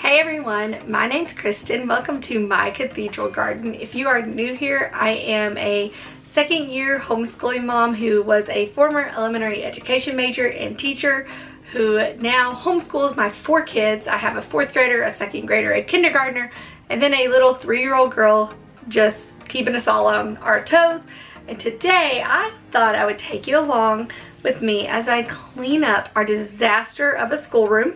Hey everyone, my name's Kristen. Welcome to my Cathedral Garden. If you are new here, I am a second year homeschooling mom who was a former elementary education major and teacher who now homeschools my 4 kids. I have a 4th grader, a 2nd grader, a kindergartner, and then a little 3-year-old girl just keeping us all on our toes. And today I thought I would take you along with me as I clean up our disaster of a schoolroom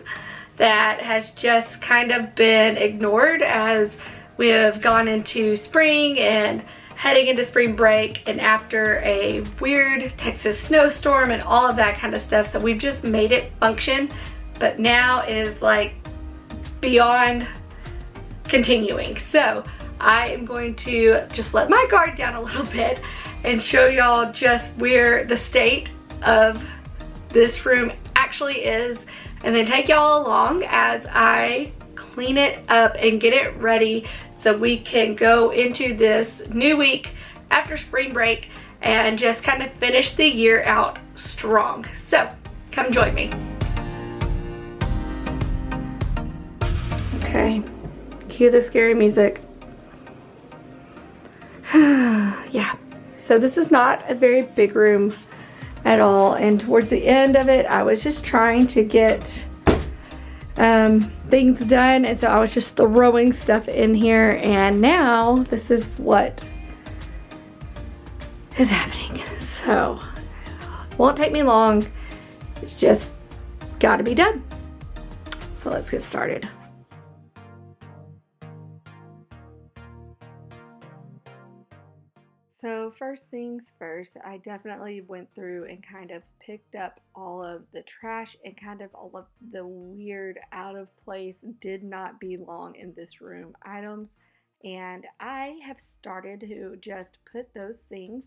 that has just kind of been ignored as we have gone into spring and heading into spring break and after a weird Texas snowstorm and all of that kind of stuff. So we've just made it function, but now it is like beyond continuing. So I am going to just let my guard down a little bit and show y'all just where the state of this room actually is, and then take y'all along as I clean it up and get it ready so we can go into this new week after spring break and just kind of finish the year out strong. So come join me. Okay, cue the scary music. Yeah, so this is not a very big room at all, and towards the end of it I was just trying to get things done, and so I was just throwing stuff in here, and now this is what is happening. So won't take me long, it's just gotta be done. So let's get started. So first things first, I definitely went through and kind of picked up all of the trash and kind of all of the weird, out of place, did not belong in this room items. And I have started to just put those things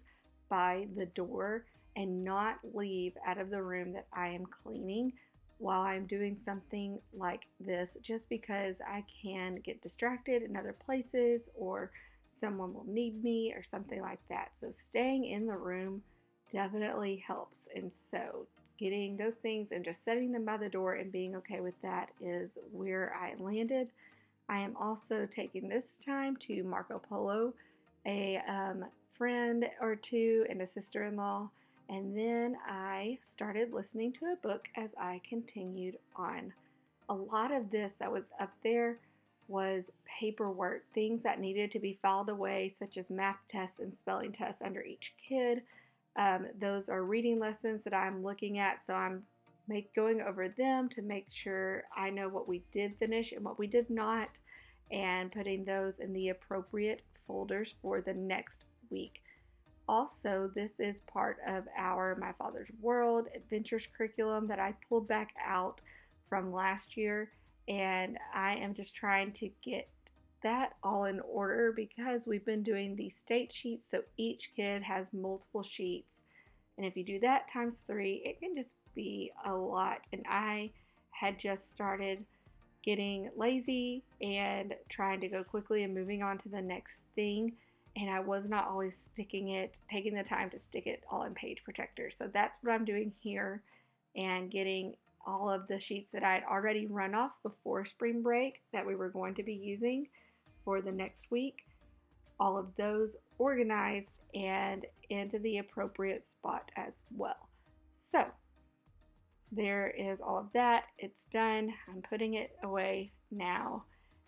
by the door and not leave out of the room that I am cleaning while I'm doing something like this, just because I can get distracted in other places or someone will need me or something like that. So staying in the room definitely helps. And so getting those things and just setting them by the door and being okay with that is where I landed. I am also taking this time to Marco Polo a friend or two and a sister-in-law, and then I started listening to a book as I continued on. A lot of this that was up there was paperwork, things that needed to be filed away, such as math tests and spelling tests under each kid. Those are reading lessons that I'm looking at, so I'm going over them to make sure I know what we did finish and what we did not, and putting those in the appropriate folders for the next week. Also, this is part of our My Father's World Adventures curriculum that I pulled back out from last year. And I am just trying to get that all in order because we've been doing these state sheets, so each kid has multiple sheets. And if you do that times 3, it can just be a lot. And I had just started getting lazy and trying to go quickly and moving on to the next thing. And I was not always taking the time to stick it all in Page Protector. So that's what I'm doing here, and getting all of the sheets that I had already run off before spring break that we were going to be using for the next week, all of those organized and into the appropriate spot as well. So there is all of that. It's done. I'm putting it away now,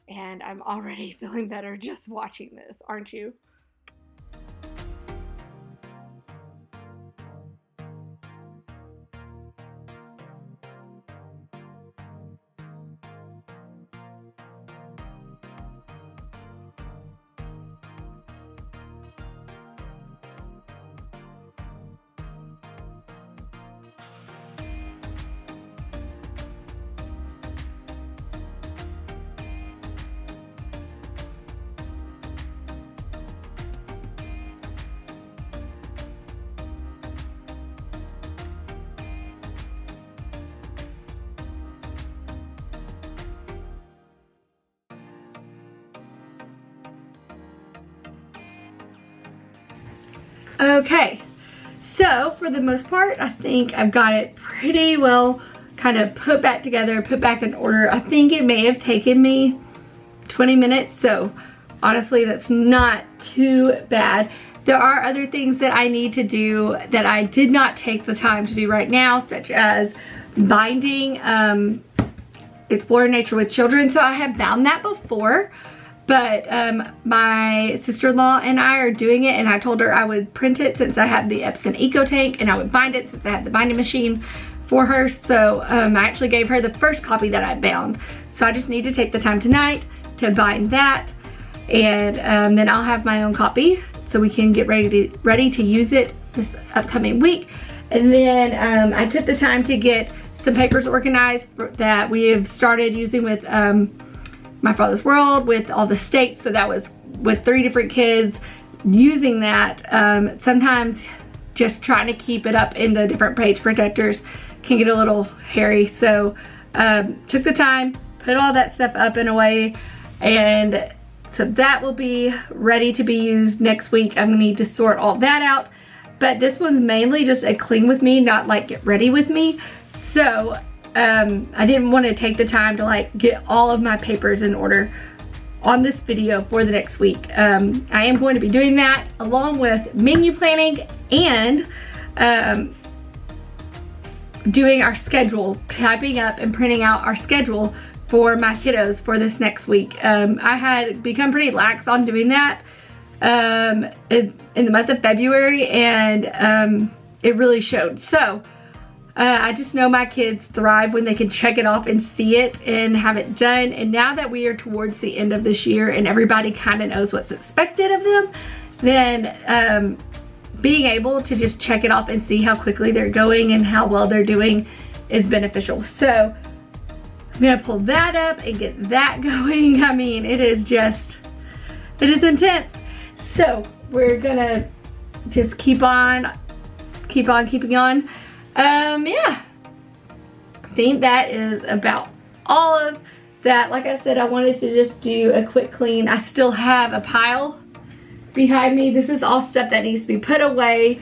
and I'm already feeling better just watching this, aren't you? Okay, so for the most part, I think I've got it pretty well kind of put back together, put back in order. I think it may have taken me 20 minutes, so honestly that's not too bad. There are other things that I need to do that I did not take the time to do right now, such as binding Explore Nature with Children. So I have bound that before, but my sister-in-law and I are doing it, and I told her I would print it since I have the Epson Eco Tank, and I would bind it since I have the binding machine for her. So I actually gave her the first copy that I bound. So I just need to take the time tonight to bind that, and then I'll have my own copy so we can get ready to use it this upcoming week. And then I took the time to get some papers organized that we have started using with My Father's World, with all the states. So that was with 3 different kids using that. Sometimes just trying to keep it up in the different page protectors can get a little hairy. So took the time, put all that stuff up in a way, and so that will be ready to be used next week. I'm gonna need to sort all that out. But this was mainly just a clean with me, not like get ready with me. So I didn't want to take the time to like get all of my papers in order on this video for the next week. I am going to be doing that along with menu planning and doing our schedule, typing up and printing out our schedule for my kiddos for this next week. I had become pretty lax on doing that in the month of February, and it really showed. So I just know my kids thrive when they can check it off and see it and have it done. And now that we are towards the end of this year and everybody kind of knows what's expected of them, then being able to just check it off and see how quickly they're going and how well they're doing is beneficial. So I'm gonna pull that up and get that going. I mean, it is intense. So we're gonna just keep on keeping on. Yeah, I think that is about all of that. Like I said, I wanted to just do a quick clean. I still have a pile behind me. This is all stuff that needs to be put away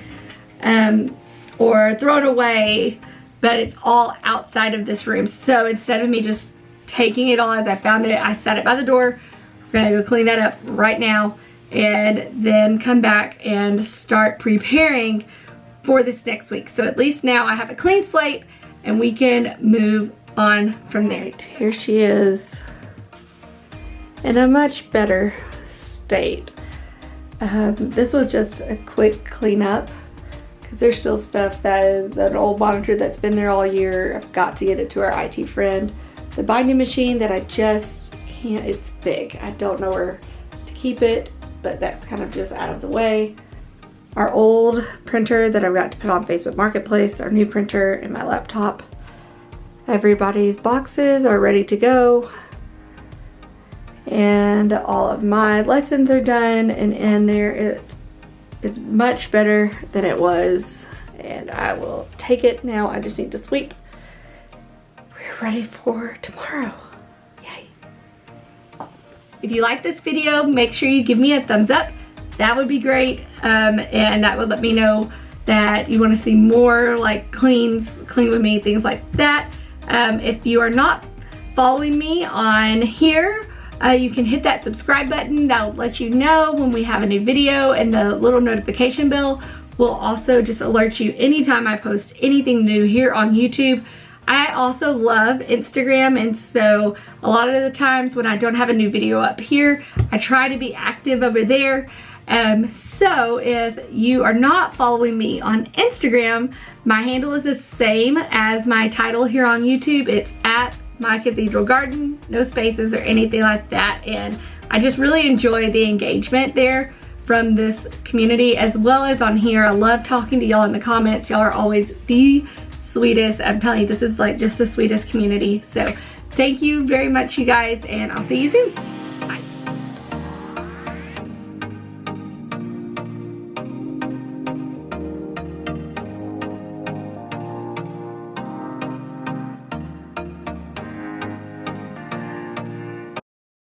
or thrown away, but it's all outside of this room. So instead of me just taking it all as I found it, I set it by the door. We're gonna go clean that up right now and then come back and start preparing for this next week. So at least now I have a clean slate and we can move on from there. Right, here she is in a much better state. This was just a quick cleanup because there's still stuff that is an old monitor that's been there all year. I've got to get it to our IT friend. The binding machine that I just can't, it's big. I don't know where to keep it, but that's kind of just out of the way. Our old printer that I've got to put on Facebook Marketplace, our new printer, and my laptop. Everybody's boxes are ready to go. And all of my lessons are done, and in there it's much better than it was. And I will take it now. I just need to sweep. We're ready for tomorrow. Yay. If you like this video, make sure you give me a thumbs up. That would be great, and that would let me know that you want to see more like clean with me, things like that. If you are not following me on here, you can hit that subscribe button. That'll let you know when we have a new video, and the little notification bell will also just alert you anytime I post anything new here on YouTube. I also love Instagram, and so a lot of the times when I don't have a new video up here, I try to be active over there. So if you are not following me on Instagram, my handle is the same as my title here on YouTube. It's at My Cathedral Garden, no spaces or anything like that. And I just really enjoy the engagement there from this community as well as on here. I love talking to y'all in the comments. Y'all are always the sweetest. I'm telling you, this is like just the sweetest community. So thank you very much, you guys, and I'll see you soon.